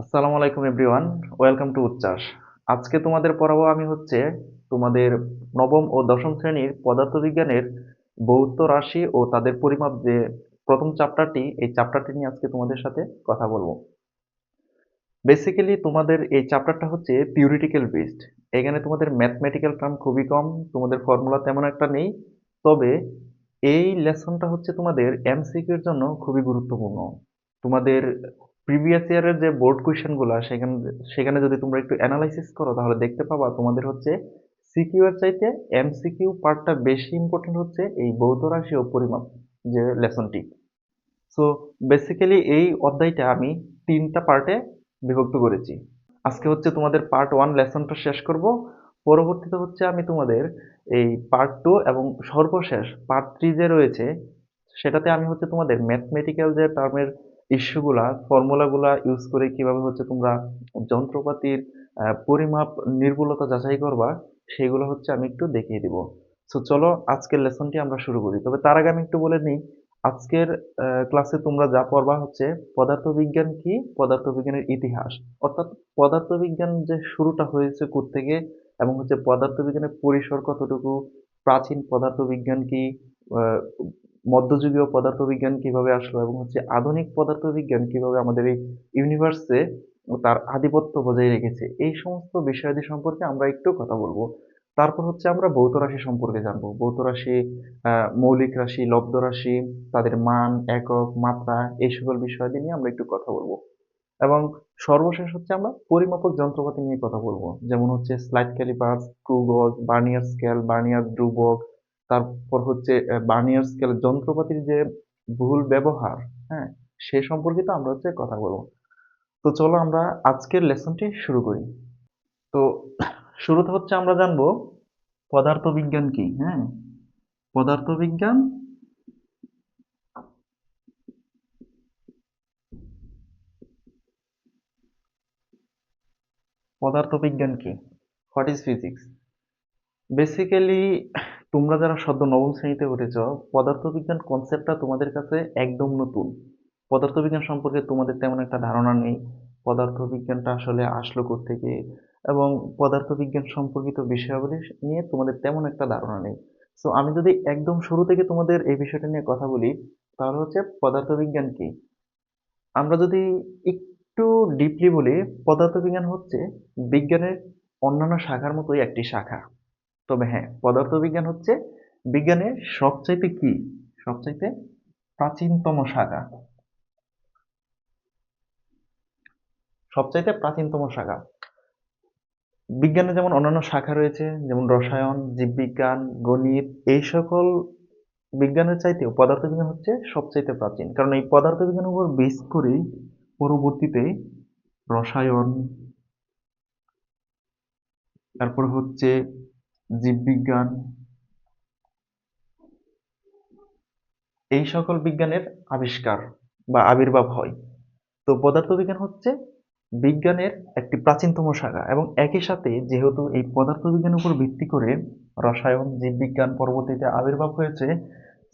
আসসালামু আলাইকুম everyone, welcome to উচ্চাস। আজকে তোমাদের পড়াবো আমি তোমাদের নবম ও দশম শ্রেণীর পদার্থবিজ্ঞানের ভৌত রাশি ও তাদের পরিমাপ যে প্রথম চ্যাপ্টারটি, এই চ্যাপ্টারটি নিয়ে আজকে তোমাদের সাথে কথা বলবো। বেসিক্যালি তোমাদের এই চ্যাপ্টারটা হচ্ছে থিওরিটিক্যাল বেসড। এখানে তোমাদের ম্যাথমেটিক্যাল টার্ম খুবই কম, তোমাদের ফর্মুলা তেমন একটা নেই। তবে এই লেসনটা তোমাদের এমসিকিউ এর জন্য খুবই গুরুত্বপূর্ণ। তোমাদের প্রিভিয়াস ইয়ারের যে বোর্ড কোয়েশ্চেনগুলো সেখানে সেখানে যদি তোমরা একটু অ্যানালাইসিস করো তাহলে দেখতে পাবা তোমাদের সিকিউ এর চাইতে এমসিকিউ পার্টটা বেশি ইম্পর্টেন্ট এই ভৌত রাশি ও পরিমাপ যে লেসনটি। সো বেসিক্যালি এই অধ্যায়টা আমি ৩টা পার্টে বিভক্ত করেছি। আজকে তোমাদের পার্ট 1 লেসনটা শেষ করব। পরবর্তীতে আমি তোমাদের এই পার্ট 2 এবং সর্বশেষ পার্ট 3 যে রয়েছে সেটাতে আমি তোমাদের ম্যাথমেটিক্যাল যে টার্মের ইস্যুগুলা, ফর্মুলাগুলা ইউজ করে কিভাবে তোমরা যন্ত্রপাতির পরিমাপ নির্ভুলতা যাচাই করবা সেগুলো আমি একটু দেখিয়ে দিব। সো চলো আজকের লেসনটি আমরা শুরু করি। তবে তার আগে আমি একটু বলে নিই, আজকের ক্লাসে তোমরা যা পড়বা পদার্থবিজ্ঞান কি, পদার্থবিজ্ঞানের ইতিহাস, অর্থাৎ পদার্থবিজ্ঞান যে শুরুটা হয়েছে কোত্থেকে এবং পদার্থবিজ্ঞানের পরিসর কতটুকু, প্রাচীন পদার্থবিজ্ঞান কি, আহ, মধ্যযুগীয় পদার্থবিজ্ঞান কিভাবে আসলো এবং আধুনিক পদার্থবিজ্ঞান কিভাবে আমাদের এই ইউনিভার্সে তার আধিপত্য বজায় রেখেছে, এই সমস্ত বিষয়াদি সম্পর্কে আমরা একটু কথা বলবো। তারপর আমরা ভৌত রাশি সম্পর্কে জানবো। ভৌত রাশি, মৌলিক রাশি, লব্ধ রাশি, তাদের মান, একক, মাত্রা, এই সকল বিষয়াদি নিয়ে আমরা একটু কথা বলবো। এবং সর্বশেষ আমরা পরিমাপক যন্ত্রপাতি নিয়ে কথা বলবো, যেমন স্লাইড ক্যালিপার, স্ক্রু গজ, ভার্নিয়ার স্কেল, ভার্নিয়ার ধ্রুবক। তারপর ভার্নিয়ার স্কেল যন্ত্রপাতির যে ভুল ব্যবহার, হ্যাঁ, সে সম্পর্কিত আমরা কথা বলবো। তো চলো আমরা আজকের লেসনটি শুরু করি। তো শুরুতে আমরা জানবো পদার্থবিজ্ঞান কি। হ্যাঁ, পদার্থবিজ্ঞান পদার্থবিজ্ঞান কি, হোয়াট ইজ ফিজিক্স। বেসিক্যালি তোমরা যারা সদ্য নবম শ্রেণীতে উঠেছ, পদার্থবিজ্ঞান কনসেপ্টটা তোমাদের কাছে একদম নতুন। পদার্থবিজ্ঞান সম্পর্কে তোমাদের তেমন একটা ধারণা নেই। পদার্থবিজ্ঞানটা আসলে আসলো কোত্থেকে এবং পদার্থবিজ্ঞান সম্পর্কিত বিষয়াবলী নিয়ে তোমাদের তেমন একটা ধারণা নেই। সো আমি যদি একদম শুরু থেকে তোমাদের এই বিষয়টা নিয়ে কথা বলি, তাহলে পদার্থবিজ্ঞান কি। আমরা যদি একটু ডিপলি বলি, পদার্থবিজ্ঞান বিজ্ঞানের অন্যান্য শাখার মতোই একটি শাখা। তবে হ্যাঁ, পদার্থবিজ্ঞান বিজ্ঞানের সবচাইতে কি, সবচাইতে প্রাচীনতম শাখা, সবচাইতে প্রাচীনতম শাখা। বিজ্ঞানে যেমন অন্যান্য শাখা রয়েছে, যেমন রসায়ন, জীববিজ্ঞান, গণিত, এই সকল বিজ্ঞানের চাইতেও পদার্থবিজ্ঞান সবচাইতে প্রাচীন, কারণ এই পদার্থবিজ্ঞানের উপর বেস করেই পরবর্তীতে রসায়ন, তারপর জীববিজ্ঞান, এই সকল বিজ্ঞানের আবিষ্কার বা আবির্ভাব হয়। তো পদার্থবিজ্ঞান বিজ্ঞানের একটি প্রাচীনতম শাখা এবং একই সাথে যেহেতু এই পদার্থবিজ্ঞানের উপর ভিত্তি করে রসায়ন, জীববিজ্ঞান পরবর্তীতে আবির্ভাব হয়েছে,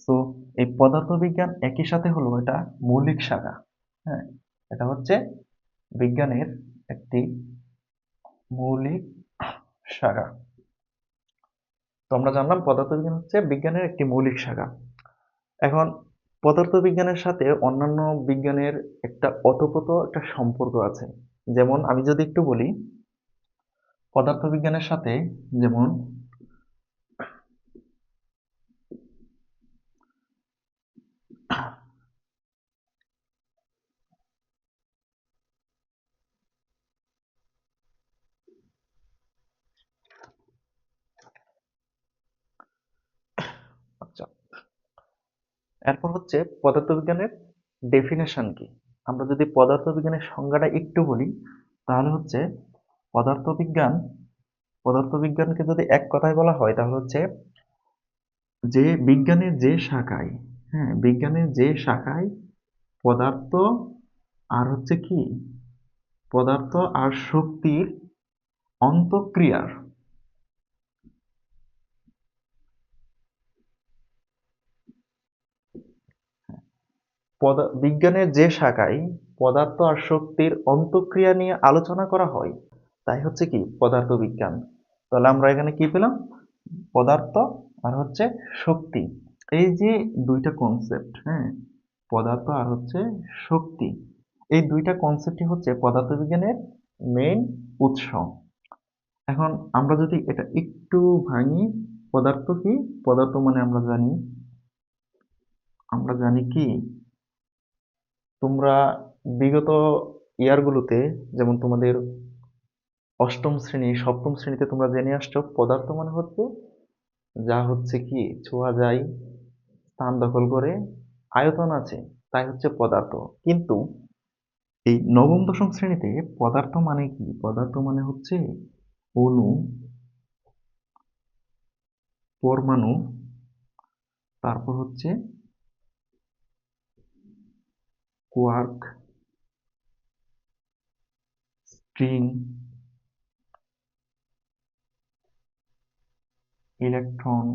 তো এই পদার্থবিজ্ঞান একই সাথে হলো এটা মৌলিক শাখা। হ্যাঁ, এটা বিজ্ঞানের একটি মৌলিক শাখা। তো আমরা জানলাম পদার্থবিজ্ঞান বিজ্ঞানের একটি মৌলিক শাখা। এখন পদার্থবিজ্ঞানের সাথে অন্যান্য বিজ্ঞানের একটা ওতপ্রোত একটা সম্পর্ক আছে। যেমন আমি যদি একটু বলি, পদার্থবিজ্ঞানের সাথে যেমন আচ্ছা, এরপর পদার্থবিজ্ঞানের ডেফিনেশন কি। আমরা যদি পদার্থবিজ্ঞানের সংজ্ঞাটা একটু বলি, তাহলে পদার্থবিজ্ঞান, পদার্থবিজ্ঞানকে যদি এক কথায় বলা হয় তাহলে যে বিজ্ঞানের যে শাখায়, হ্যাঁ, বিজ্ঞানের যে শাখায় পদার্থ আর কি, পদার্থ আর শক্তির অন্তঃক্রিয়ার, বিজ্ঞানের যে শাখায় পদার্থ আর শক্তির অন্তঃক্রিয়া নিয়ে আলোচনা করা হয়, তাই হচ্ছে কি পদার্থবিজ্ঞান। তাহলে আমরা এখানে কি পেলাম? পদার্থ আর হচ্ছে শক্তি। এই যে দুইটা কনসেপ্ট, হ্যাঁ, পদার্থ আর হচ্ছে শক্তি, এই দুইটা কনসেপ্টই হচ্ছে পদার্থবিজ্ঞানের মেইন উৎস। এখন আমরা যদি এটা একটু ভাঙি, পদার্থ কি? পদার্থ মানে আমরা জানি কি, তোমরা বিগত ইয়ারগুলোতে, যেমন তোমাদের অষ্টম শ্রেণী সপ্তম শ্রেণীতে তোমরা জেনে আসছো পদার্থ মানে হচ্ছে যা হচ্ছে কি ছোঁয়া যায়, স্থান দখল করে, আয়তন আছে, তাই হচ্ছে পদার্থ। কিন্তু এই নবম দশম শ্রেণীতে পদার্থ মানে কি? পদার্থ মানে হচ্ছে অণু, পরমাণু, তারপর হচ্ছে quark, string, electron,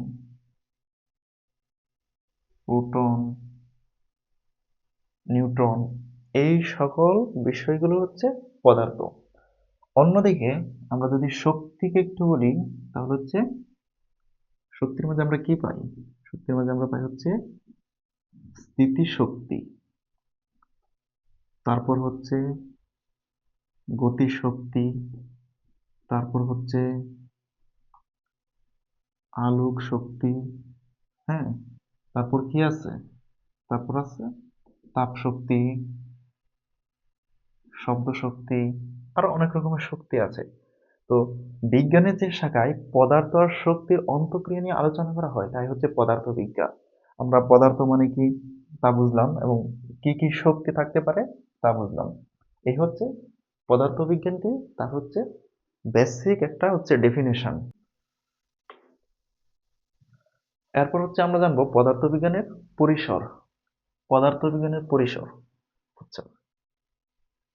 proton, neutron, এই সকল বিষয়গুলো হচ্ছে পদার্থ। অন্যদিকে আমরা যদি শক্তিকে একটু বলি, তাহলে হচ্ছে শক্তির মধ্যে আমরা কি পাই? শক্তির মধ্যে আমরা পাই হচ্ছে স্থিতিশক্তি, তারপর হচ্ছে গতিশক্তি, তারপর হচ্ছে আলোক শক্তি, হ্যাঁ, তারপর কি আছে? তারপর আছে তাপ শক্তি, শব্দ শক্তি, আরো অনেক রকমের শক্তি আছে। তো বিজ্ঞানের যে শাখায় পদার্থ আর শক্তির অন্তঃক্রিয়া নিয়ে আলোচনা করা হয়, তাই হচ্ছে পদার্থবিজ্ঞান। আমরা পদার্থ মানে কি তা বুঝলাম, এবং কি কি শক্তি থাকতে পারে তা বুঝলাম। এই হচ্ছে পদার্থবিজ্ঞান কি, তার হচ্ছে বেসিক একটা হচ্ছে ডেফিনেশন। এরপর হচ্ছে আমরা জানবো পদার্থবিজ্ঞানের পরিসর। পদার্থবিজ্ঞানের পরিসর, আচ্ছা,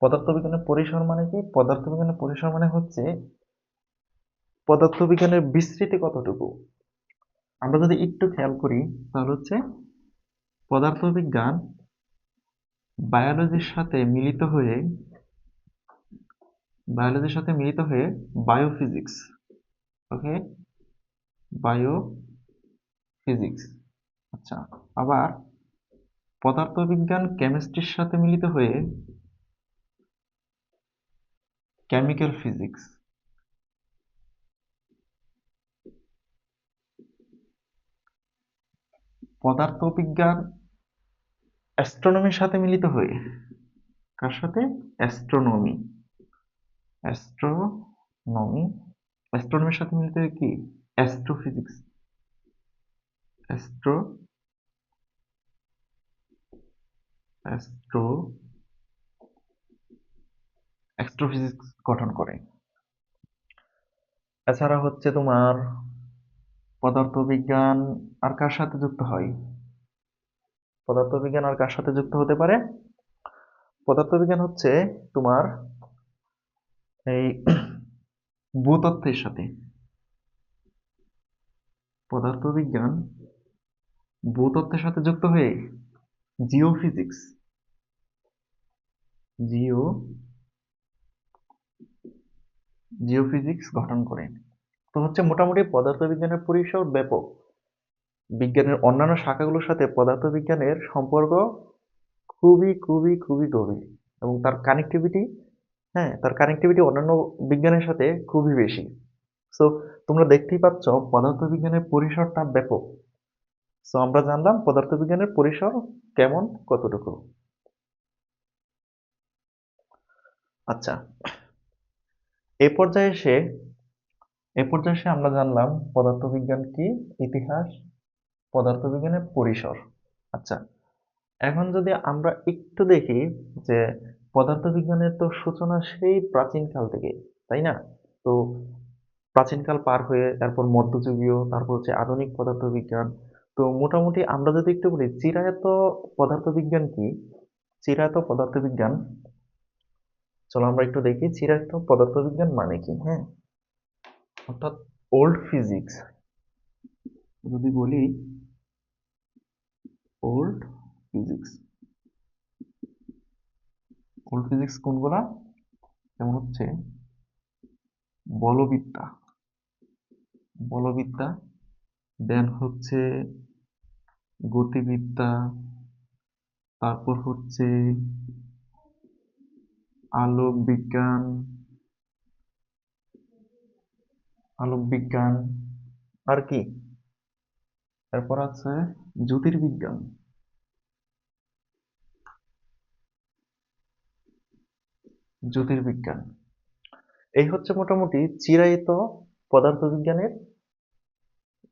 পদার্থবিজ্ঞানের পরিসর মানে কি? পদার্থবিজ্ঞানের পরিসর মানে হচ্ছে পদার্থবিজ্ঞানের বিস্তৃতি কতটুকু। আমরা যদি একটু খেয়াল করি, তাহলে হচ্ছে পদার্থবিজ্ঞান বায়োলজির সাথে মিলিত হয়ে বায়োফিজিক্স, ওকে, বায়োফিজিক্স, আচ্ছা, আবার পদার্থবিজ্ঞান কেমিস্ট্রির সাথে মিলিত হয়ে কেমিক্যাল ফিজিক্স, পদার্থবিজ্ঞান অ্যাস্ট্রোনমির সাথে মিলিত হয়ে, কার সাথে? অ্যাস্ট্রোনমি, অ্যাস্ট্রোনমি, অ্যাস্ট্রোনমির সাথে মিলিত হয়ে কি? অ্যাস্ট্রোফিজিক্স, অ্যাস্ট্রো অ্যাস্ট্রো অ্যাস্ট্রোফিজিক্স গঠন করে। এছাড়া হচ্ছে তোমার পদার্থবিজ্ঞান আর কার সাথে যুক্ত হয়? পদার্থবিজ্ঞান আর কার সাথে যুক্ত হতে পারে? পদার্থবিজ্ঞান হচ্ছে তোমার এই ভূতত্ত্বের সাথে, পদার্থবিজ্ঞান ভূতত্ত্বের সাথে যুক্ত হয়ে জিওফিজিক্স, জিও জিওফিজিক্স গঠন করে। তো হচ্ছে মোটামুটি পদার্থবিজ্ঞানের পরিসর ব্যাপক। বিজ্ঞানের অন্যান্য শাখাগুলোর সাথে পদার্থবিজ্ঞানের সম্পর্ক খুবই খুবই খুবই গভীর, এবং তার কানেক্টিভিটি অন্যান্য বিজ্ঞানের সাথে খুবই বেশি। সো তোমরা দেখতেই পাচ্ছ পদার্থবিজ্ঞানের পরিসরটা ব্যাপক। সো আমরা জানলাম পদার্থবিজ্ঞানের পরিসর কেমন, কতটুকু। আচ্ছা, এ পর্যায়ে এসে আমরা জানলাম পদার্থবিজ্ঞান কি, ইতিহাস, পদার্থবিজ্ঞানের পরিসর। আচ্ছা, এখন যদি আমরা একটু দেখি যে পদার্থবিজ্ঞানের তো সূচনা সেই প্রাচীনকাল থেকে, তাই না? তো প্রাচীনকাল পার হয়ে তারপর মধ্যযুগীয়, তারপর হচ্ছে আধুনিক পদার্থবিজ্ঞান। তো মোটামুটি আমরা যদি একটু বলি চিরায়ত পদার্থবিজ্ঞান কি, চিরায়ত পদার্থবিজ্ঞান, চলো আমরা একটু দেখি চিরায়ত পদার্থবিজ্ঞান মানে কি। হ্যাঁ, অর্থাৎ ওল্ড ফিজিক্স যদি বলি, ওল্ড ফিজিক্স, ওল্ড ফিজিক্স কোনগুলা? যেমন হচ্ছে বলবিদ্যা, বলবিদ্যা, দেন হচ্ছে গতিবিদ্যা, তারপর হচ্ছে আলোক বিজ্ঞান, আলোক বিজ্ঞান, আর কি, তারপর আছে জ্যোতির্বিজ্ঞান। জ্যোতির্বিজ্ঞান এই হচ্ছে মোটামুটি চিরায়ত পদার্থবিজ্ঞানের,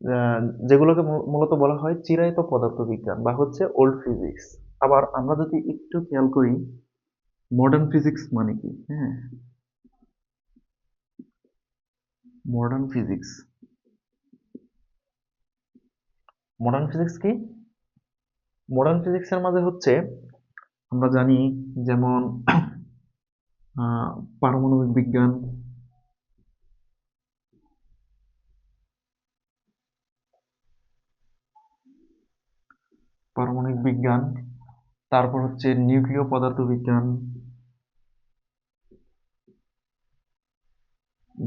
আহ, যেগুলোকে মূলত বলা হয় চিরায়ত পদার্থবিজ্ঞান বা হচ্ছে ওল্ড ফিজিক্স। আবার আমরা যদি একটু খেয়াল করি মডার্ন ফিজিক্স মানে কি, হ্যাঁ, মডার্ন ফিজিক্স, মডার্ন ফিজিক্স কি? মডার্ন ফিজিক্সের মাঝে হচ্ছে আমরা জানি যেমন আহ, পারমাণবিক বিজ্ঞান, পারমাণবিক বিজ্ঞান, তারপর হচ্ছে নিউক্লিয় পদার্থবিজ্ঞান,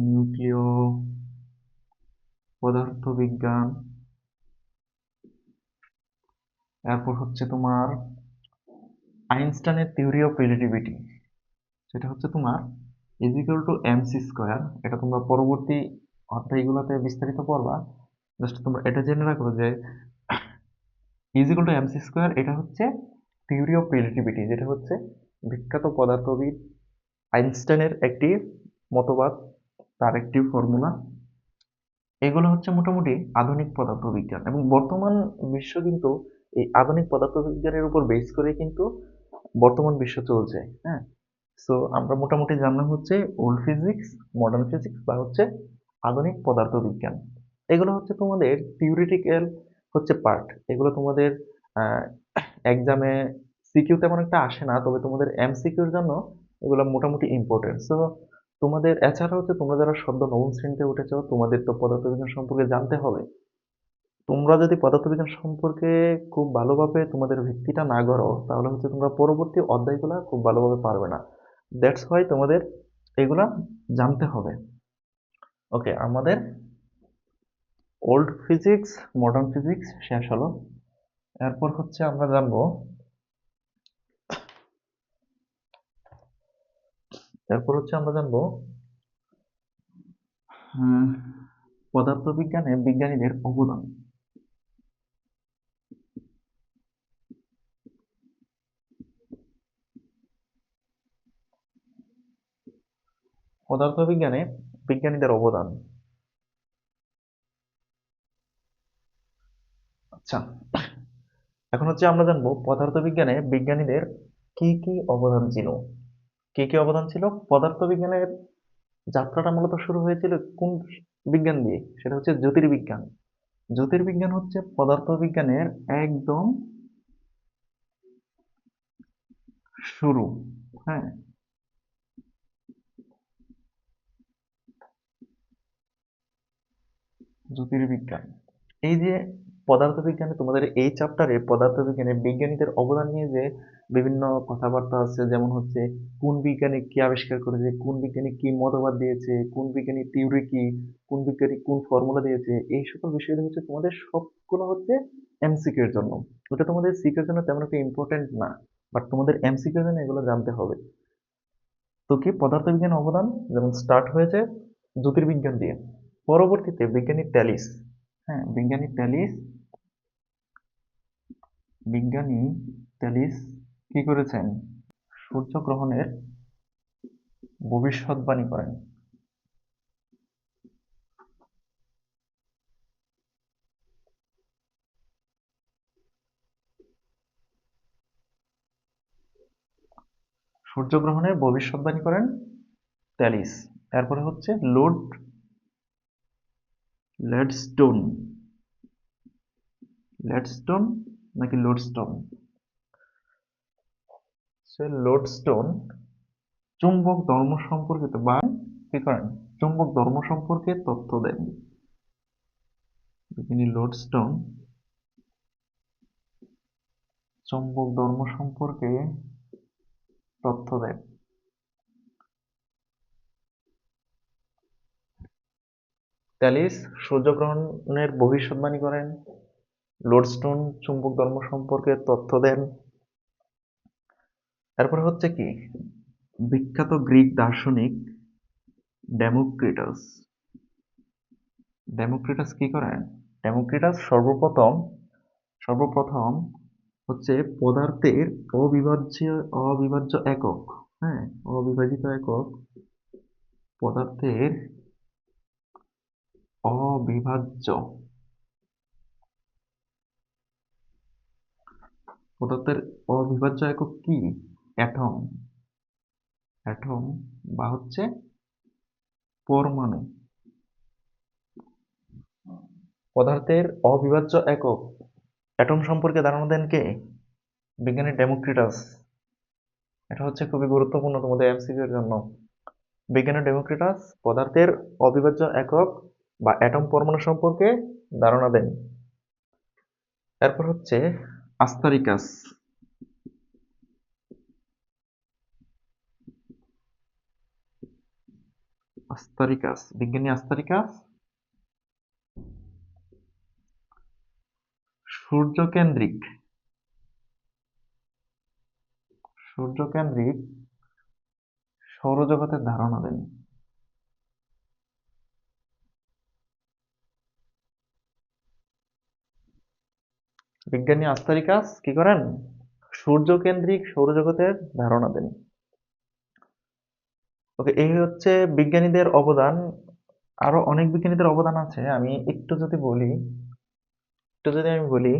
নিউক্লিয় পদার্থবিজ্ঞান, এরপর হচ্ছে তোমার আইনস্টাইনের থিওরি অফ রিলেটিভিটি, সেটা হচ্ছে তোমার ইজিক্যাল টু এমসি স্কোয়ার। এটা তোমরা পরবর্তী অধ্যায়গুলোতে বিস্তারিত পড়বা। জাস্ট তোমরা এটা জেনে রাখো যে ইজিক্যাল টু এমসি স্কোয়ার এটা হচ্ছে থিওরি অফ রিলেটিভিটি, যেটা হচ্ছে বিখ্যাত পদার্থবিদ আইনস্টাইনের একটি মতবাদ, তার একটি ফর্মুলা। এগুলো হচ্ছে মোটামুটি আধুনিক পদার্থবিজ্ঞান, এবং বর্তমান বিশ্ব কিন্তু এই আধুনিক পদার্থবিজ্ঞানের উপর বেস করে কিন্তু বর্তমান বিশ্ব চলছে। হ্যাঁ, সো আমরা মোটামুটি জানলাম হচ্ছে ওল্ড ফিজিক্স, মডার্ন ফিজিক্স বা হচ্ছে আধুনিক পদার্থবিজ্ঞান। এগুলো হচ্ছে তোমাদের থিওরিটিক্যাল হচ্ছে পার্ট। এগুলো তোমাদের এক্সামে সিকিউ তেমন একটা আসে না, তবে তোমাদের এমসিকিউর জন্য এগুলো মোটামুটি ইম্পর্টেন্ট। সো তোমাদের এছাড়া হচ্ছে তোমরা যারা সদ্য নবম শ্রেণীতে উঠেছো, তোমাদের তো পদার্থবিজ্ঞান সম্পর্কে জানতে হবে। তোমরা যদি পদার্থবিজ্ঞান সম্পর্কে খুব ভালোভাবে তোমাদের ভিত্তিটা না করো, তাহলে হচ্ছে তোমরা পরবর্তী অধ্যায়গুলো খুব ভালোভাবে পারবে না। দ্যাটস হোয়াই তোমাদের এগুলা জানতে হবে। ওকে, আমাদের ওল্ড ফিজিক্স, মডার্ন ফিজিক্স শেষ হলো। এরপর হচ্ছে আমরা জানবো, এরপর হচ্ছে আমরা জানবো আহ, পদার্থবিজ্ঞানে বিজ্ঞানীদের অবদান। পদার্থবিজ্ঞানে বিজ্ঞানীদের অবদান। আচ্ছা, এখন হচ্ছে আমরা জানবো পদার্থবিজ্ঞানে বিজ্ঞানীদের কি কি অবদান ছিল। কি কি অবদান ছিল? পদার্থবিজ্ঞানের যাত্রাটা মূলত শুরু হয়েছিল কোন বিজ্ঞান দিয়ে? সেটা হচ্ছে জ্যোতির্বিজ্ঞান। জ্যোতির্বিজ্ঞান হচ্ছে পদার্থবিজ্ঞানের একদম শুরু। হ্যাঁ, জ্যোতির্বিজ্ঞান। এই যে পদার্থবিজ্ঞানে তোমাদের এই চ্যাপ্টারে পদার্থবিজ্ঞানে বিজ্ঞানীদের অবদান নিয়ে যে বিভিন্ন কথাবার্তা আছে, যেমন হচ্ছে কোন বিজ্ঞানী কি আবিষ্কার করেছে, কোন বিজ্ঞানী কি মতবাদ দিয়েছে, কোন বিজ্ঞানী থিওরি কি, কোন বিজ্ঞানী কোন ফর্মুলা দিয়েছে, এই সকল বিষয়গুলো হচ্ছে তোমাদের সবগুলো হচ্ছে এমসিকিউ এর জন্য। ওটা তোমাদের সিকিউ এর জন্য তেমন একটা ইম্পর্টেন্ট না, বাট তোমাদের এমসিকিউ এর জন্য এগুলো জানতে হবে। তো কি পদার্থবিজ্ঞান অবদান যেমন স্টার্ট হয়েছে জ্যোতির্বিজ্ঞান দিয়ে, পরবর্তীতে বিজ্ঞানী ট্যালিস, হ্যাঁ বিজ্ঞানী ট্যালিস, বিজ্ঞানী ট্যালিস কি করেছেন? সূর্যগ্রহণের ভবিষ্যৎবাণী করেন। সূর্যগ্রহণের ভবিষ্যৎবাণী করেন ট্যালিস। তারপরে হচ্ছে লোড লেডস্টোন, লেডস্টোন নাকি লোডস্টোন, সে লোডস্টোন চুম্বক ধর্ম সম্পর্কিত বা কি করেন, চুম্বক ধর্ম সম্পর্কে তথ্য দেন। তিনি লোডস্টোন চুম্বক ধর্ম সম্পর্কে তথ্য দেন। ট্যালিস সূর্যগ্রহণের ভবিষ্যৎবাণী করেন। লোডস্টোন চুম্বক ধর্ম সম্পর্কে তথ্য দেন। তারপরে হচ্ছে কি, বিখ্যাত গ্রিক দার্শনিক ডেমোক্রিটাস। ডেমোক্রিটাস কি করেন? ডেমোক্রিটাস সর্বপ্রথম হচ্ছে পদার্থের অবিভাজ্য একক, হ্যাঁ, অবিভাজিত একক, পদার্থের অবিভাজ্য পদার্থের অবিভাজ্য একক কি? অ্যাটম। অ্যাটম বা হচ্ছে পরমাণু। পদার্থের অবিভাজ্য একক অ্যাটম সম্পর্কে ধারণা দেন কে? বিজ্ঞানী ডেমোক্রিটাস। এটা হচ্ছে খুবই গুরুত্বপূর্ণ তোমাদের এমসিকিউ এর জন্য। বিজ্ঞানী ডেমোক্রিটাস পদার্থের অবিভাজ্য একক বা অ্যাটম পরমাণু সম্পর্কে ধারণা দেন। এরপর হচ্ছে আস্তারিকাস। বিজ্ঞানী আস্তারিকাস সূর্যকেন্দ্রিক সূর্যকেন্দ্রিক সৌরজগতের ধারণা দেন। বিজ্ঞানী আস্তারিকাস কি করেন? সূর্যকেন্দ্রিক সৌরজগতের ধারণা দেন। ওকে, এই হচ্ছে বিজ্ঞানীদের অবদান। আরো অনেক বিজ্ঞানীদের অবদান আছে, আমি একটু যদি আমি বলি,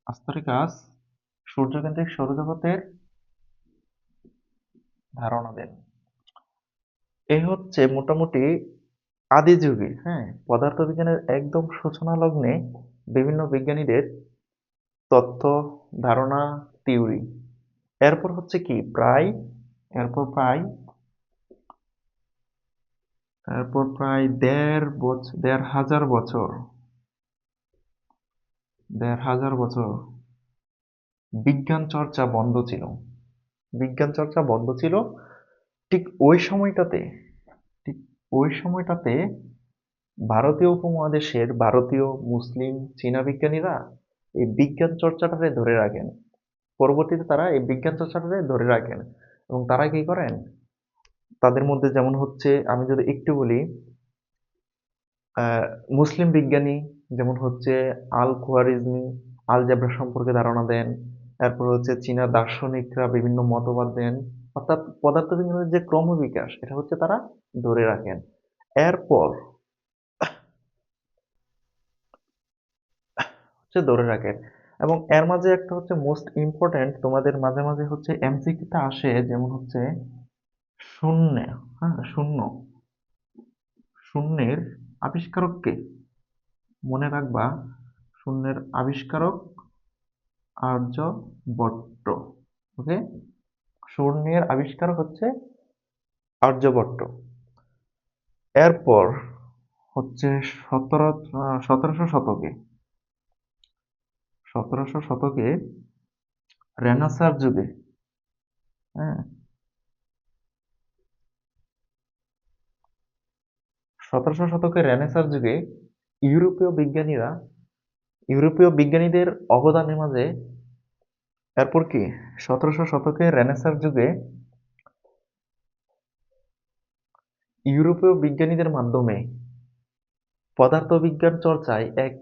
আস্তারিকাস সূর্যকেন্দ্রিক সৌরজগতের ধারণা দেন। এই হচ্ছে মোটামুটি আদি যুগে, হ্যাঁ, পদার্থবিজ্ঞানের একদম সূচনা লগ্নে বিভিন্ন বিজ্ঞানীদের তত্ত্ব, ধারণা, থিওরি। এরপর হচ্ছে কি, এরপর প্রায় দেড় হাজার বছর বিজ্ঞান চর্চা বন্ধ ছিল। বিজ্ঞান চর্চা বন্ধ ছিল। ঠিক ওই সময়টাতে ঠিক ওই সময়টাতে ভারতীয় উপমহাদেশের ভারতীয়, মুসলিম, চীনা বিজ্ঞানীরা এই বিজ্ঞান চর্চাটাকে ধরে রাখেন। পরবর্তীতে তারা এই বিজ্ঞান চর্চাটাকে ধরে রাখেন এবং তারা কি করেন, তাদের মধ্যে যেমন হচ্ছে, আমি যদি একটু বলি, আহ, মুসলিম বিজ্ঞানী যেমন হচ্ছে আল খুয়ারিজমি আলজেব্রা সম্পর্কে ধারণা দেন। এরপর হচ্ছে চীনা দার্শনিকরা বিভিন্ন মতবাদ দেন। অর্থাৎ পদার্থবিজ্ঞানের যে ক্রমবিকাশ এটা হচ্ছে তারা ধরে রাখেন। এরপর হচ্ছে ধরে রাখেন এবং এর মাঝে একটা হচ্ছে মোস্ট ইম্পর্টেন্ট, তোমাদের মাঝে মাঝে হচ্ছে এমসিকিউতে আসে, যেমন হচ্ছে শূন্য। হ্যাঁ, শূন্যের আবিষ্কারক কে? মনে রাখবা, শূন্যের আবিষ্কারক আর্যভট্ট। ওকে, শূন্যের আবিষ্কারক হচ্ছে আর্যভট্ট। এরপর হচ্ছে সতেরো সতেরোশো শতকে সতেরোশো শতকে রেনেসাঁর যুগে, হ্যাঁ, 1700 শতকের রেনেসাঁর যুগে ইউরোপীয় বিজ্ঞানীরা ইউরোপীয় বিজ্ঞানীদের অবদানের মাঝে, এরপর কি, 1700 শতকের রেনেসাঁর যুগে ইউরোপীয় বিজ্ঞানীদের মাধ্যমে পদার্থবিজ্ঞান চর্চায় এক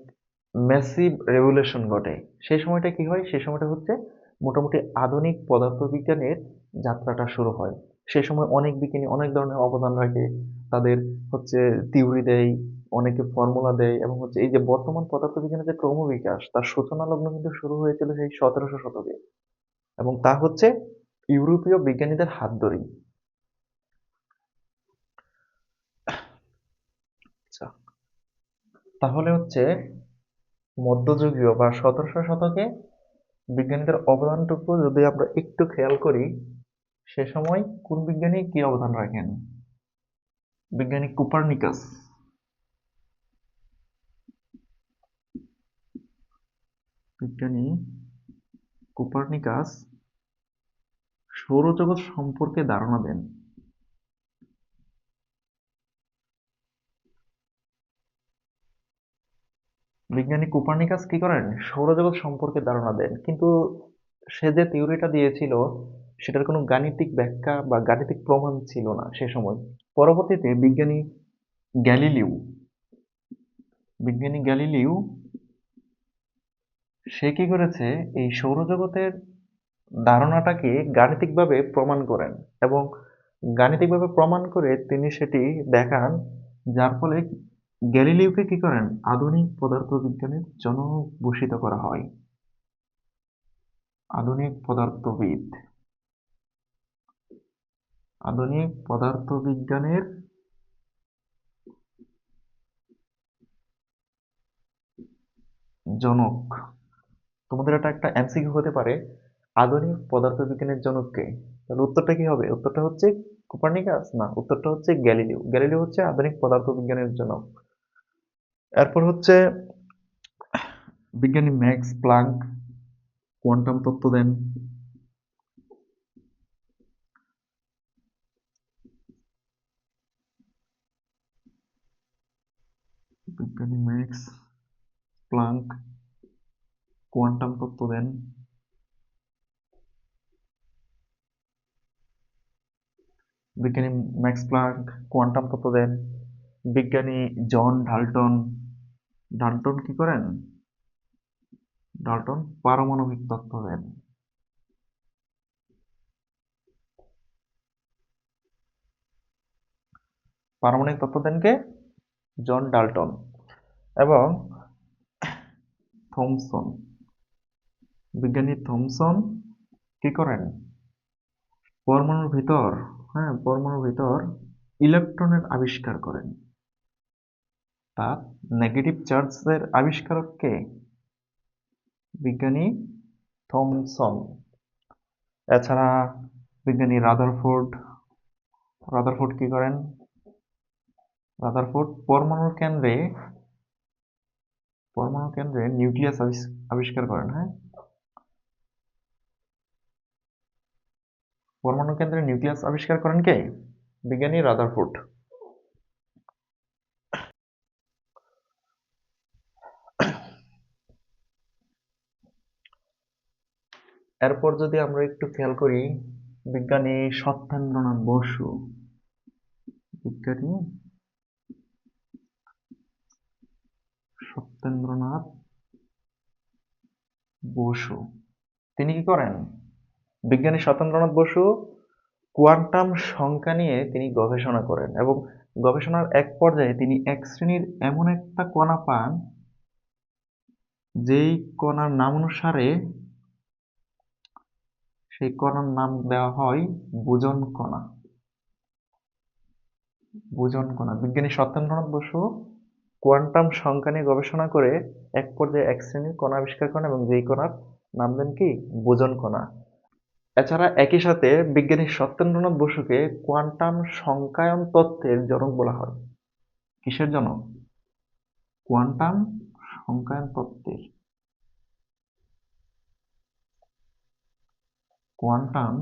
ম্যাসিভ রেভলিউশন ঘটে। সেই সময়টা কি হয়? সেই সময়টা হচ্ছে মোটামুটি আধুনিক পদার্থবিজ্ঞানের যাত্রাটা শুরু হয়। সেই সময় অনেক বিজ্ঞানী অনেক ধরনের অবদান রাখে, তাদের হচ্ছে থিওরি দেয়, অনেকে ফর্মুলা দেয় এবং হচ্ছে এই যে বর্তমান পদার্থবিজ্ঞানের যে ক্রমবিকাশ তার সূচনা লগ্ন কিন্তু শুরু হয়েছিল সেই 1700 শতকে এবং তা হচ্ছে ইউরোপীয় বিজ্ঞানীদের হাত ধরেই। আচ্ছা, তাহলে হচ্ছে মধ্যযুগীয় বা 1700 শতকে বিজ্ঞানীদের অবদানটুকু যদি আমরা একটু খেয়াল করি, সে সময় কোন বিজ্ঞানী কি অবদান রাখেন? বিজ্ঞানী কোপার্নিকাস। বিজ্ঞানী কোপার্নিকাস সৌরজগৎ সম্পর্কে ধারণা দেন। বিজ্ঞানী কোপার্নিকাস কি করেন? সৌরজগৎ সম্পর্কে ধারণা দেন, কিন্তু সে যে থিওরিটা দিয়েছিল সেটার কোনো গাণিতিক ব্যাখ্যা বা গাণিতিক প্রমাণ ছিল না সে সময়। পরবর্তীতে গ্যালিলিও বিজ্ঞানী গ্যালিলিও সে কি করেছে, এই সৌরজগতের ধারণাটাকে গাণিতিকভাবে প্রমাণ করেন, এবং গাণিতিকভাবে প্রমাণ করে তিনি সেটি দেখান, যার ফলে গ্যালিলিওকে কি করেন, আধুনিক পদার্থবিজ্ঞানের জনক ভূষিত করা হয়। আধুনিক পদার্থবিদ, আধুনিক পদার্থবিজ্ঞানের জনক। তোমাদের এটা একটা এমসিকিউ হতে পারে, আধুনিক পদার্থবিজ্ঞানের জনক কে? তাহলে উত্তরটা কি হবে? উত্তরটা হচ্ছে কোপার্নিকাস না, উত্তরটা হচ্ছে গ্যালিলিও। গ্যালিলিও হচ্ছে আধুনিক পদার্থবিজ্ঞানের জনক। এরপর হচ্ছে বিজ্ঞানী ম্যাক্স প্লাঙ্ক কোয়ান্টাম তত্ত্ব দেন। বিজ্ঞানী ম্যাক্স প্লাঙ্ক কোয়ান্টাম তত্ত্ব দেন। বিজ্ঞানী ম্যাক্স প্লাঙ্ক কোয়ান্টাম তত্ত্ব দেন। বিজ্ঞানী জন ডাল্টন, ডাল্টন কি করেন? ডাল্টন পারমাণবিক তত্ত্ব দেন। পারমাণবিক তত্ত্ব দেন কে? John Dalton. এবং থমসন, বিজ্ঞানী থমসন কি করেন? পরমাণুর ভিতর, হ্যাঁ, পরমাণুর ভিতর ইলেকট্রনের আবিষ্কার করেন। তার নেগেটিভ চার্জের আবিষ্কারক কে? বিজ্ঞানী থমসন। এছাড়া বিজ্ঞানী রাদারফোর্ড, রাদারফোর্ড কি করেন? রাদারফোর্ড পরমাণু কেন্দ্রে নিউক্লিয়াস আবিষ্কার করেন। হ্যাঁ, পরমাণু কেন্দ্রে নিউক্লিয়াস আবিষ্কার করেন কে? বিজ্ঞানী রাদারফোর্ড। এরপর যদি আমরা একটু খেয়াল করি, বিজ্ঞানী সত্যেন্দ্রনাথ বসু, বিজ্ঞানী সত্যেন্দ্রনাথ বসু তিনি কি করেন? বিজ্ঞানী সত্যেন্দ্রনাথ বসু কোয়ান্টাম সংখ্যা নিয়ে তিনি গবেষণা করেন, এবং গবেষণার এক পর্যায়ে তিনি এক শ্রেণীর এমন একটা কণা পান, যেই কণার নাম অনুসারে সেই কণার নাম দেওয়া হয় বোজন কণা। বোজন কণা। বিজ্ঞানী সত্যেন্দ্রনাথ বসু কোয়ান্টাম সংখ্যা নিয়ে গবেষণা করে এক পর্যায়ে এক শ্রেণীর কণা আবিষ্কার করেন, এবং যেই কণার নাম দেন কি? বোজন কণা। এছাড়া একই সাথে বিজ্ঞানী সত্যেন্দ্রনাথ বসুকে কোয়ান্টাম সংখ্যায়ন তত্ত্বের জনক বলা হয়। কিসের জনক? কোয়ান্টাম সংখ্যায়ন তত্ত্বের। কোয়ান্টাম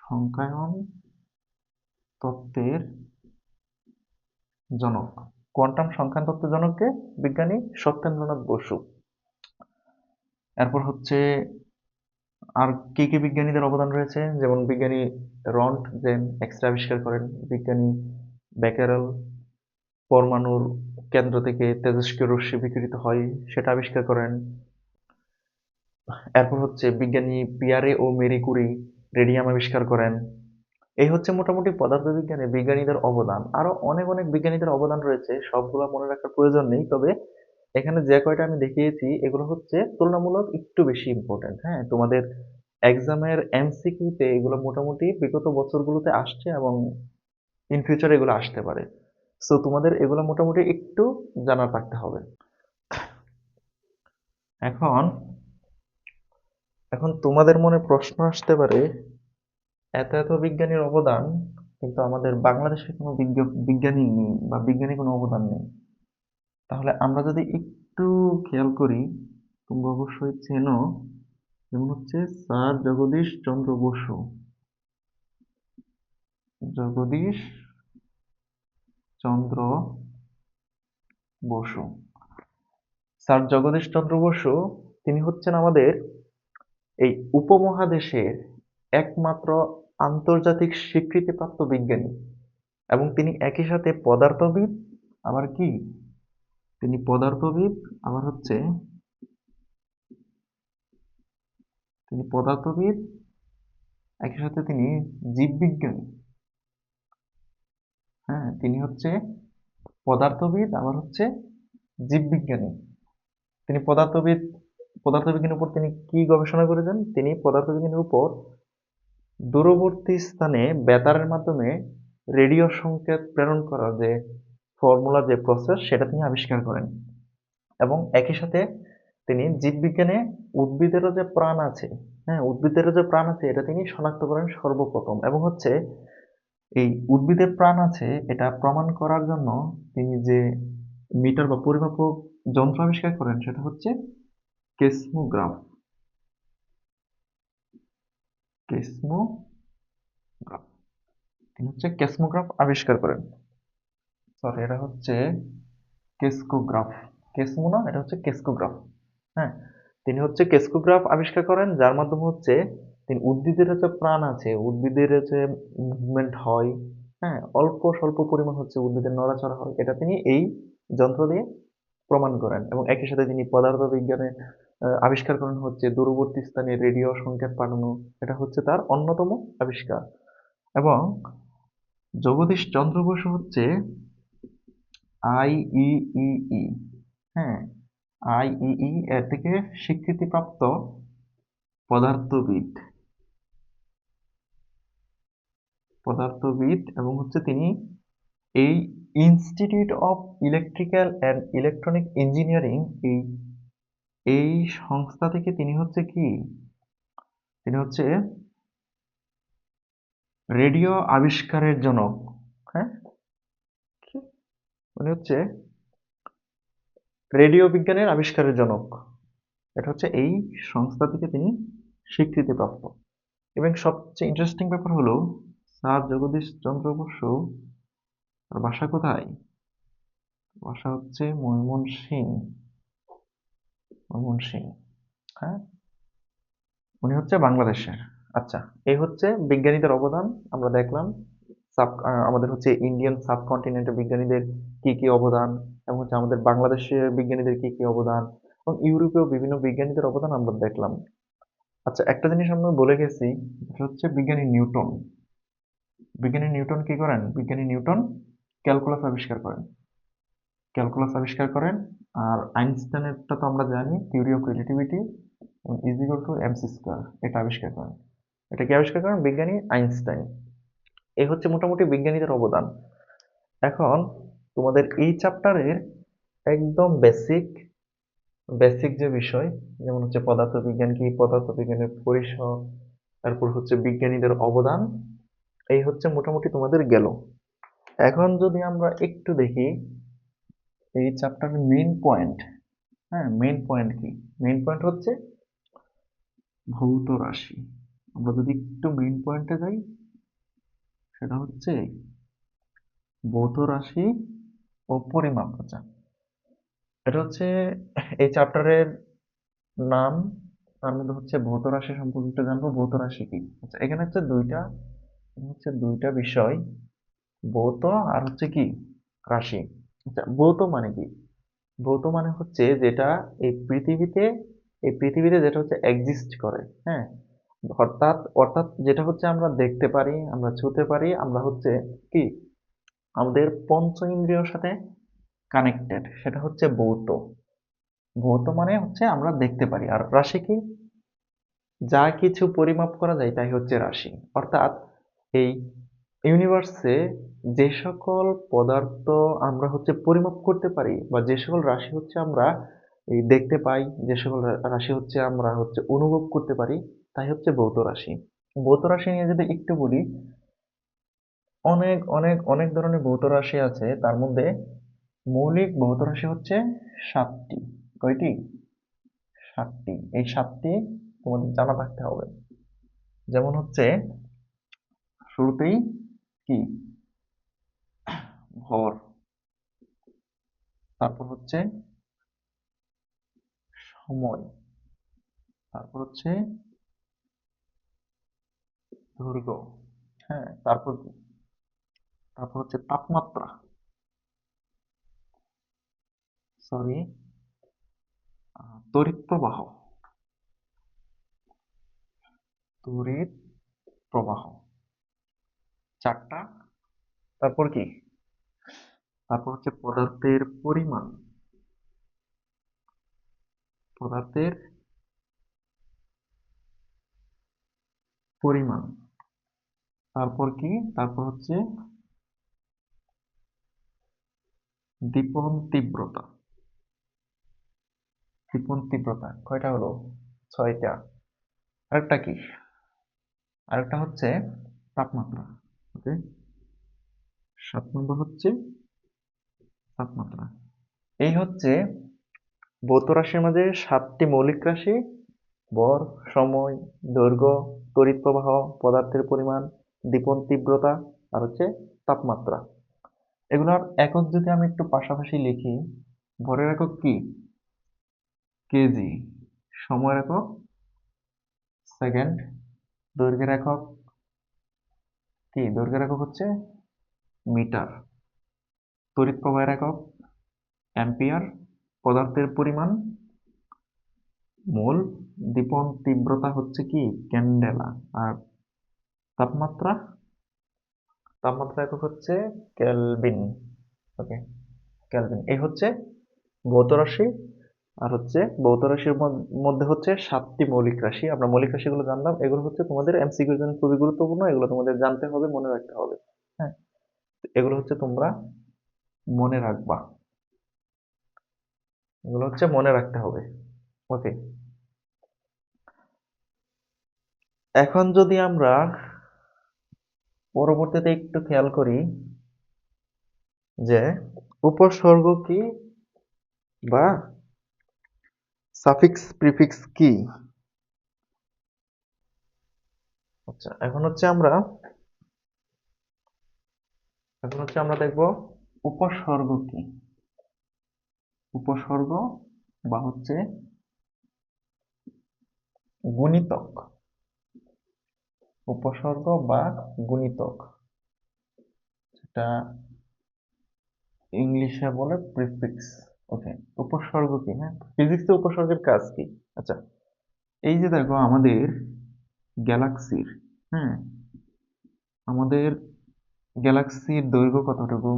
সংখ্যায়ন তত্ত্বের জনক। কোয়ান্টাম সংখ্যায়ন তত্ত্বের জনককে? বিজ্ঞানী সত্যেন্দ্রনাথ বসু। এরপর হচ্ছে আর কি কি বিজ্ঞানীদের অবদান রয়েছে, যেমন বিজ্ঞানী রন্টজেন এক্স রে আবিষ্কার করেন। বিজ্ঞানী বেকেরেল পরমাণুর কেন্দ্র থেকে তেজস্ক্রিয় রশ্মি বিকিরিত হয় সেটা আবিষ্কার করেন। এরপর হচ্ছে বিজ্ঞানী পিয়ারে ও মেরি কুরি রেডিয়াম আবিষ্কার করেন। এই হচ্ছে মোটামুটি পদার্থবিজ্ঞানে বিজ্ঞানীদের অবদান। আরো অনেক অনেক বিজ্ঞানীদের অবদান রয়েছে, সবগুলো মনে রাখার প্রয়োজন নেই, তবে এখানে যে কয়টা আমি দেখিয়েছি এগুলো হচ্ছে তুলনামূলক একটু বেশি ইম্পর্টেন্ট। হ্যাঁ, তোমাদের এক্সামের এমসিকিউতে এগুলো মোটামুটি বিগত বছরগুলোতে আসছে, এবং ইন ফিউচার এগুলো আসতে পারে। সো তোমাদের এগুলো মোটামুটি একটু জানা রাখতে হবে। এখন এখন তোমাদের মনে প্রশ্ন আসতে পারে, এত এত বিজ্ঞানীর অবদান, কিন্তু আমাদের বাংলাদেশে কোনো বিজ্ঞানী নেই বা বিজ্ঞানী কোনো অবদান নেই। তাহলে আমরা যদি একটু খেয়াল করি, তোমরা অবশ্যই চেনো, যেমন হচ্ছে স্যার জগদীশ চন্দ্র বসু। জগদীশ চন্দ্র বসু, স্যার জগদীশ চন্দ্র বসু, তিনি হচ্ছেন আমাদের এই উপমহাদেশের একমাত্র আন্তর্জাতিক স্বীকৃতিপ্রাপ্ত বিজ্ঞানী, এবং তিনি একই সাথে পদার্থবিদ, আবার কি, তিনি পদার্থবিদ, আবার হচ্ছে তিনি পদার্থবিদ, একই সাথে তিনি জীববিজ্ঞানী। হ্যাঁ, তিনি হচ্ছে পদার্থবিদ, আবার হচ্ছে জীববিজ্ঞানী। তিনি পদার্থবিজ্ঞানের উপর তিনি কি গবেষণা করেছেন? তিনি পদার্থবিজ্ঞানের উপর দূরবর্তী স্থানে বেতারের মাধ্যমে রেডিও সংকেত প্রেরণ করার যে ফর্মুলা, যে প্রসেস, সেটা তিনি আবিষ্কার করেন। এবং একই সাথে তিনি জীববিজ্ঞানে উদ্ভিদেরও যে প্রাণ আছে, হ্যাঁ, উদ্ভিদেরও যে প্রাণ আছে, এটা তিনি শনাক্ত করেন সর্বপ্রথম। এবং হচ্ছে এই উদ্ভিদের প্রাণ আছে এটা প্রমাণ করার জন্য তিনি যে মিটার বা পরিমাপক যন্ত্র আবিষ্কার করেন, সেটা হচ্ছে কেসমোগ্রাফ। কেসমোগ্রাফ, তিনি হচ্ছে কেসমোগ্রাফ আবিষ্কার করেন। সরি, এটা হচ্ছে কেসকোগ্রাফ। কেসমো না, এটা হচ্ছে কেসকোগ্রাফ। হ্যাঁ, তিনি হচ্ছে কেসকোগ্রাফ আবিষ্কার করেন, যার মাধ্যমে হচ্ছে তিনি উদ্ভিদের যে প্রাণ আছে, উদ্ভিদের যে মুভমেন্ট হয়, হ্যাঁ, অল্প স্বল্প পরিমাণ হচ্ছে উদ্ভিদের নড়াচড়া হয়, এটা তিনি এই যন্ত্র দিয়ে প্রমাণ করেন। এবং একই সাথে তিনি পদার্থ বিজ্ঞানে আবিষ্কার করেন হচ্ছে দূরবর্তী স্থানে রেডিও সংকেত পাঠানো, এটা হচ্ছে তার অন্যতম আবিষ্কার। এবং জগদীশ চন্দ্র বসু হচ্ছে আইইইই, হ্যাঁ, আইইই এর থেকে স্বীকৃতিপ্রাপ্ত পদার্থবিদ। এবং হচ্ছে তিনি এই institute of electrical and electronic engineering, এই এই সংস্থা থেকে তিনি হচ্ছে কি, তিনি হচ্ছে রেডিও আবিষ্কারের জনক। হ্যাঁ, উনি হচ্ছে রেডিও বিজ্ঞানের আবিষ্কারের জনক। এটা হচ্ছে এই সংস্থা থেকে তিনি স্বীকৃতিপ্রাপ্ত। এবং সবচেয়ে ইন্টারেস্টিং ব্যাপার হলো, স্যার জগদীশ চন্দ্র বসু, তার বাসা কোথায়? বাসা হচ্ছে ময়মনসিংহ। হ্যাঁ, উনি হচ্ছে বাংলাদেশের। আচ্ছা, এই হচ্ছে বিজ্ঞানীদের অবদান আমরা দেখলাম। আমাদের হচ্ছে ইন্ডিয়ান সাবকন্টিনেন্টের বিজ্ঞানীদের কি কি অবদান, এবং হচ্ছে আমাদের বাংলাদেশের বিজ্ঞানীদের কি কি অবদান, এবং ইউরোপীয় বিভিন্ন বিজ্ঞানীদের অবদান আমরা দেখলাম। আচ্ছা, একটা জিনিস আমরা বলে গেছি, সেটা হচ্ছে বিজ্ঞানী নিউটন। কি করেন? বিজ্ঞানী নিউটন ক্যালকুলাস আবিষ্কার করেন। আর আইনস্টাইনেরটা তো আমরা জানি, theory of relativity is equal to MC square, এটা আবিষ্কার করেন। এটা কি আবিষ্কার করেন? বিজ্ঞানী আইনস্টাইন। এই হচ্ছে মোটামুটি বিজ্ঞানীদের অবদান। এখন তোমাদের এই চ্যাপ্টারের একদম বেসিক বেসিক যে বিষয়, যেমন হচ্ছে পদার্থবিজ্ঞান কি, পদার্থবিজ্ঞানের পরিসর, তারপর হচ্ছে বিজ্ঞানীদের অবদান, এই হচ্ছে মোটামুটি তোমাদের গেল। এখন যদি আমরা একটু দেখি এই চ্যাপ্টারের মেইন পয়েন্ট, হ্যাঁ, মেইন পয়েন্ট কি? মেইন পয়েন্ট হচ্ছে ভৌত রাশি। আমরা যদি একটু মেইন পয়েন্টে যাই, সেটা হচ্ছে ভৌত রাশি ও পরিমাপ। আচ্ছা, এটা হচ্ছে এই চ্যাপ্টারের নাম। তার মধ্যে হচ্ছে ভৌত রাশি সম্পর্কে একটু জানবো। ভৌত রাশি কি? আচ্ছা, এখানে হচ্ছে দুইটা বিষয়, ভৌত আর হচ্ছে কি রাশি। আচ্ছা, ভৌত মানে কি? ভৌত মানে হচ্ছে যেটা এই পৃথিবীতে যেটা হচ্ছে এক্সিস্ট করে, হ্যাঁ, অর্থাৎ যেটা হচ্ছে আমরা দেখতে পারি, আমরা ছুঁতে পারি, আমরা হচ্ছে কি আমাদের পঞ্চ ইন্দ্রিয়র সাথে কানেক্টেড, সেটা হচ্ছে ভৌত। ভৌত মানে হচ্ছে আমরা দেখতে পারি। আর রাশি কি? যা কিছু পরিমাপ করা যায় তাই হচ্ছে রাশি। অর্থাৎ এই ইউনিভার্সে যে সকল পদার্থ আমরা হচ্ছে পরিমাপ করতে পারি, বা যে সকল রাশি হচ্ছে আমরা এই দেখতে পাই, যে সকল রাশি হচ্ছে আমরা হচ্ছে অনুভব করতে পারি, তাই হচ্ছে ভৌত রাশি। ভৌত রাশি নিয়ে যদি একটু বলি, অনেক অনেক অনেক ধরনের ভৌত রাশি আছে, তার মধ্যে মৌলিক ভৌত রাশি হচ্ছে 7টি। কয়টি? 7টি। এই 7টি তোমাদের জানা থাকতে হবে। যেমন হচ্ছে শুরুতেই কি, ভর, তারপর হচ্ছে সময়, তারপর হচ্ছে দৈর্ঘ্য, হ্যাঁ, তারপর কি, তারপর হচ্ছে তাপমাত্রা, সরি, তড়িৎ প্রবাহ, তড়িৎ প্রবাহ, 4টা। তারপর কি, তারপর হচ্ছে পদার্থের পরিমাণ, পদার্থের পরিমাণ, তারপর কি, তারপর হচ্ছে দীপন তীব্রতা, দীপন তীব্রতা কয়টা হলো? 6টা। আরেকটা কি, আরেকটা হচ্ছে তাপমাত্রা। ওকে, 7 নম্বর হচ্ছে তাপমাত্রা। এই হচ্ছে ভৌত রাশির মাঝে 7টি মৌলিক রাশি: ভর, সময়, দৈর্ঘ্য, তড়িৎ প্রবাহ, পদার্থের পরিমাণ, দীপন তীব্রতা, আর হচ্ছে তাপমাত্রা। এগুলোর একক যদি আমি একটু পাশাপাশি লিখি, ভরের একক কি? কেজি। সময়ের একক সেকেন্ড। দৈর্ঘ্যের একক কি? দৈর্ঘ্যের একক হচ্ছে মিটার। তড়িৎ প্রবাহের একক অ্যাম্পিয়ার। পদার্থের পরিমাণ মোল। দীপন তীব্রতা হচ্ছে কি? ক্যান্ডেলা। আর তাপমাত্রা, তাপমাত্রা একক হচ্ছে কেলভিন। ওকে, কেলভিন। এই হচ্ছে ভৌত রাশি। আর হচ্ছে ভৌত রাশির মধ্যে হচ্ছে 7টি মৌলিক রাশি। আমরা মৌলিক রাশিগুলো জানলাম, এগুলো হচ্ছে তোমাদের এমসিকিউ এর জন্য খুবই গুরুত্বপূর্ণ, এগুলো তোমাদের জানতে হবে, মনে রাখতে হবে। হ্যাঁ, এগুলো হচ্ছে তোমরা মনে রাখবা, এগুলো হচ্ছে মনে রাখতে হবে। ওকে, এখন যদি আমরা পরবর্তীতে একটু খেয়াল করি যে উপসর্গ কি বা সাফিক্স প্রিফিক্স কি। আচ্ছা, এখন হচ্ছে আমরা দেখব উপসর্গ কি। উপসর্গ বা হচ্ছে গুণিতক। উপসর্গ বা গুণিতক, এটা ইংলিশে বলে প্রিফিক্স। ওকে, উপসর্গ কি? হ্যাঁ, ফিজিক্সে উপসর্গের কাজ কি? আচ্ছা, এই যে দেখো আমাদের গ্যালাক্সির, হ্যাঁ, আমাদের গ্যালাক্সির দৈর্ঘ্য কতটুকু?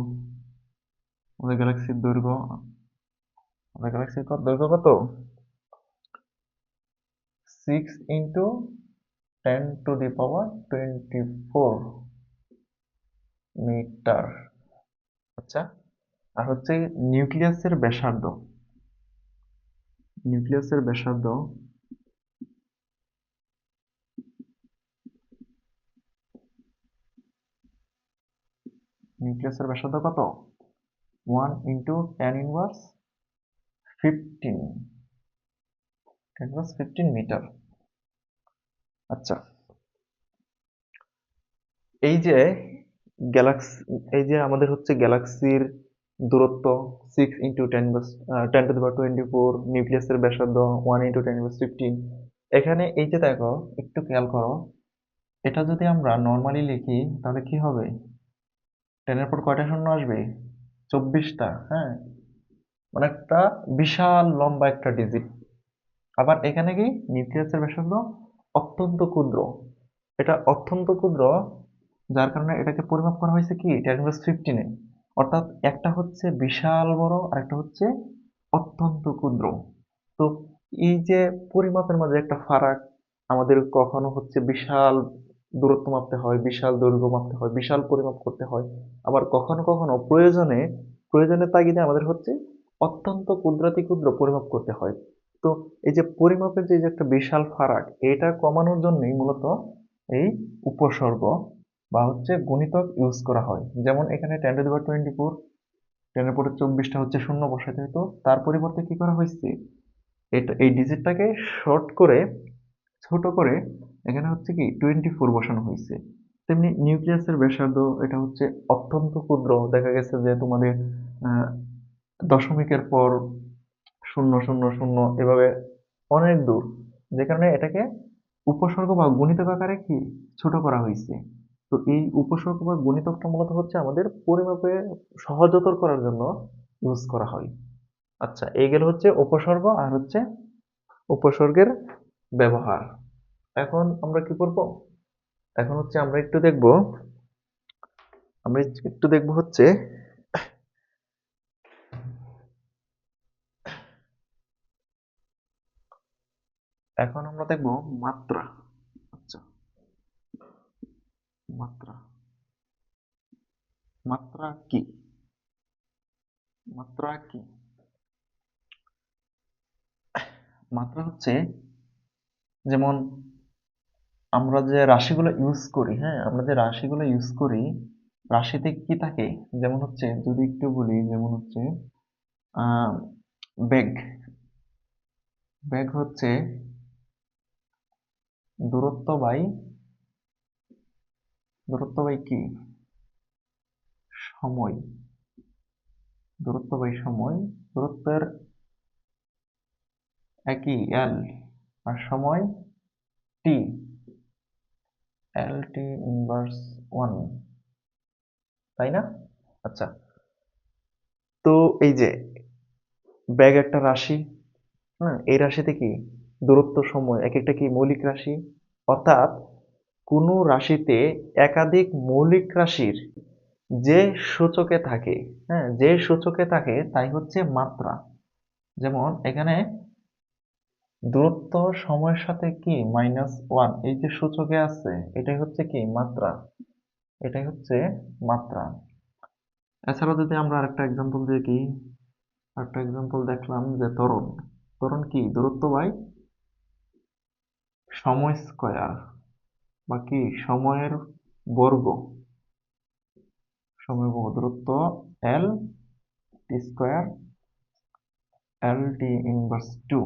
আমাদের গ্যালাক্সির দৈর্ঘ্য, আমাদের গ্যালাক্সির দৈর্ঘ্য কত? 6 × 10⁻24 মিটার। আচ্ছা, আর হচ্ছে নিউক্লিয়াসের ব্যাসার্ধ, নিউক্লিয়াসের ব্যাসার্ধ নিউক্লিয়াসের ব্যাসার্ধ কত? 1 × 10⁻15 মিটার। আচ্ছা, এই যে গ্যালাক্সি, এই যে আমাদের হচ্ছে গ্যালাক্সির দূরত্ব 6 × 10⁻24, নিউক্লিয়াসের ব্যাসার্ধ 1 × 10⁻15। এখানে এই যে দেখো, একটু খেয়াল করো, এটা যদি আমরা নর্মালি লিখি তাহলে কি হবে? 10 এর পর কয়টা শূন্য আসবে? 24টা। হ্যাঁ, মানে একটা বিশাল লম্বা একটা ডিজিট। আবার এখানে কি, নিউক্লিয়াসের ব্যাসার্ধ অত্যন্ত ক্ষুদ্র, এটা অত্যন্ত ক্ষুদ্র, যার কারণে এটাকে পরিমাপ করা হয়েছে কি 10⁻15-এ। অর্থাৎ একটা হচ্ছে বিশাল বড় আর একটা হচ্ছে অত্যন্ত ক্ষুদ্র। তো এই যে পরিমাপের মাঝে একটা ফারাক, আমাদের কখনো হচ্ছে বিশাল দূরত্ব মাপতে হয়, বিশাল দৈর্ঘ্য মাপতে হয়, বিশাল পরিমাপ করতে হয়, আবার কখনো কখনো প্রয়োজনে, প্রয়োজনের তাগিদে আমাদের হচ্ছে অত্যন্ত ক্ষুদ্রাতি ক্ষুদ্র পরিমাপ করতে হয়। তো এই যে পরিমাপের যে একটা বিশাল ফারাক, এটা কমানোর জন্যই মূলত এই উপসর্গ বা হচ্ছে গুণিতক ইউজ করা হয়। যেমন এখানে 10^24, 10 এর পরে 24টা হচ্ছে শূন্য বসাতে হতো, তার পরিবর্তে কি করা হয়েছে, এটা এই ডিজিটটাকে শর্ট করে ছোট করে এখানে হচ্ছে কি 24 বসানো হয়েছে। তেমনি নিউক্লিয়াসের ব্যাসার্ধ এটা হচ্ছে অত্যন্ত ক্ষুদ্র, দেখা গেছে যে তোমাদের আহ, দশমিকের পর 000 এভাবে অনেক দূর, যে কারণে এটাকে উপসর্গ বা গুণিতক আকারে কি ছোট করা হয়েছে। তো এই উপসর্গ বা গুণিতকটা মূলত হচ্ছে আমাদের পরিমাপে সহজতর করার জন্য ইউজ করা হয়। আচ্ছা, এই গেল হচ্ছে উপসর্গ আর হচ্ছে উপসর্গের ব্যবহার। এখন আমরা কি করব, এখন হচ্ছে আমরা একটু দেখব হচ্ছে, এখন আমরা দেখব মাত্রা। আচ্ছা, মাত্রা, মাত্রা কি, মাত্রা কি, মাত্রা হচ্ছে যেমন আমরা যে রাশিগুলো ইউজ করি, হ্যাঁ আমরা যে রাশিগুলো ইউজ করি, রাশিতে কি থাকে, যেমন হচ্ছে যদি একটু বলি, যেমন হচ্ছে আহ বেগ, বেগ হচ্ছে দূরত্ব বাই, দূরত্ব বাই কি, সময়, দূরত্ব বাই সময়, দূরত্বের একই এল, আর সময় টি, এল টি ইনভার্স 1, তাই না? আচ্ছা, তো এই যে বেগ একটা রাশি, হ্যাঁ এই রাশিতে কি দূরত্ব সময় এক একটা কি মৌলিক রাশি, অর্থাৎ কোনো রাশিতে একাধিক মৌলিক রাশির যে সূচকে থাকে, হ্যাঁ যে সূচকে থাকে তাই হচ্ছে মাত্রা। যেমন এখানে দূরত্ব সময়ের সাথে কি -1 এই যে সূচকে আছে, এটাই হচ্ছে কি মাত্রা, এটাই হচ্ছে মাত্রা। এছাড়া যদি আমরা আরেকটা এক্সাম্পল দেখি, আরেকটা এক্সাম্পল দেখলাম যে ত্বরণ, ত্বরণ কি দূরত্ব বাই সময় স্কয়ার, বা কি সময়ের বর্গ, সময় বর্গ, দূরত্ব এল টি স্কয়ার, এল টি ইনভার্স 2।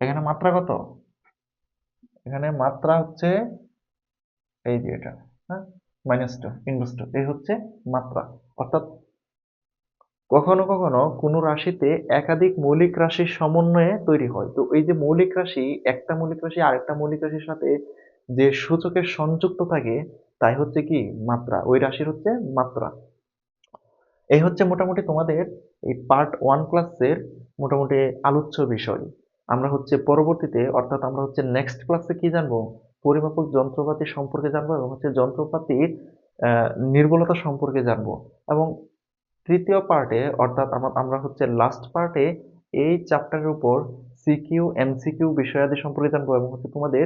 এখানে মাত্রা কত, এখানে মাত্রা হচ্ছে এই যে এটা, হ্যাঁ -2 ইনভার্স 2, এই হচ্ছে মাত্রা। অর্থাৎ কখনো কখনো কোনো রাশিতে একাধিক মৌলিক রাশির সমন্বয়ে তৈরি হয়, তো এই যে মৌলিক রাশি, একটা মৌলিক রাশি আরেকটা মৌলিক রাশির সাথে যে সূচকের সংযুক্ত থাকে তাই হচ্ছে কি মাত্রা, ওই রাশির হচ্ছে মাত্রা। এই হচ্ছে মোটামুটি তোমাদের এই পার্ট 1 ক্লাসের মোটামুটি আলোচ্য বিষয়। আমরা হচ্ছে পরবর্তীতে, অর্থাৎ আমরা হচ্ছে নেক্সট ক্লাসে কি জানবো, পরিমাপক যন্ত্রপাতি সম্পর্কে জানবো, এবং হচ্ছে যন্ত্রপাতির নির্ভুলতা সম্পর্কে জানবো। এবং তৃতীয় পার্টে, অর্থাৎ আমরা হচ্ছে লাস্ট পার্টে এই চ্যাপ্টারের উপর সিকিউ এমসিকিউ বিষয়াদি সম্পর্কে জানবো, এবং হচ্ছে তোমাদের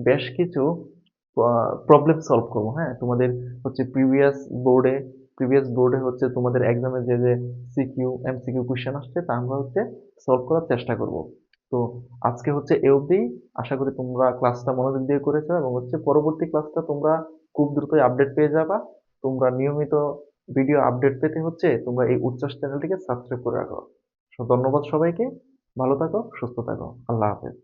বেশ কিছু প্রবলেম সলভ করবো। হ্যাঁ তোমাদের হচ্ছে প্রিভিয়াস বোর্ডে হচ্ছে তোমাদের এক্সামে যে যে সিকিউ এমসিকিউ কোশ্চেন আসছে তা আমরা হচ্ছে সলভ করার চেষ্টা করব। তো আজকে হচ্ছে এ অবধি, আশা করি তোমরা ক্লাসটা মনোযোগ দিয়ে করেছো, এবং হচ্ছে পরবর্তী ক্লাসটা তোমরা খুব দ্রুতই আপডেট পেয়ে যাবা। তোমরা নিয়মিত ভিডিও আপডেট পেতে হচ্ছে তোমরা এই উচ্চাস চ্যানেলটিকে সাবস্ক্রাইব করে রাখো। ধন্যবাদ সবাইকে, ভালো থাকো, সুস্থ থাকো, আল্লাহ হাফেজ।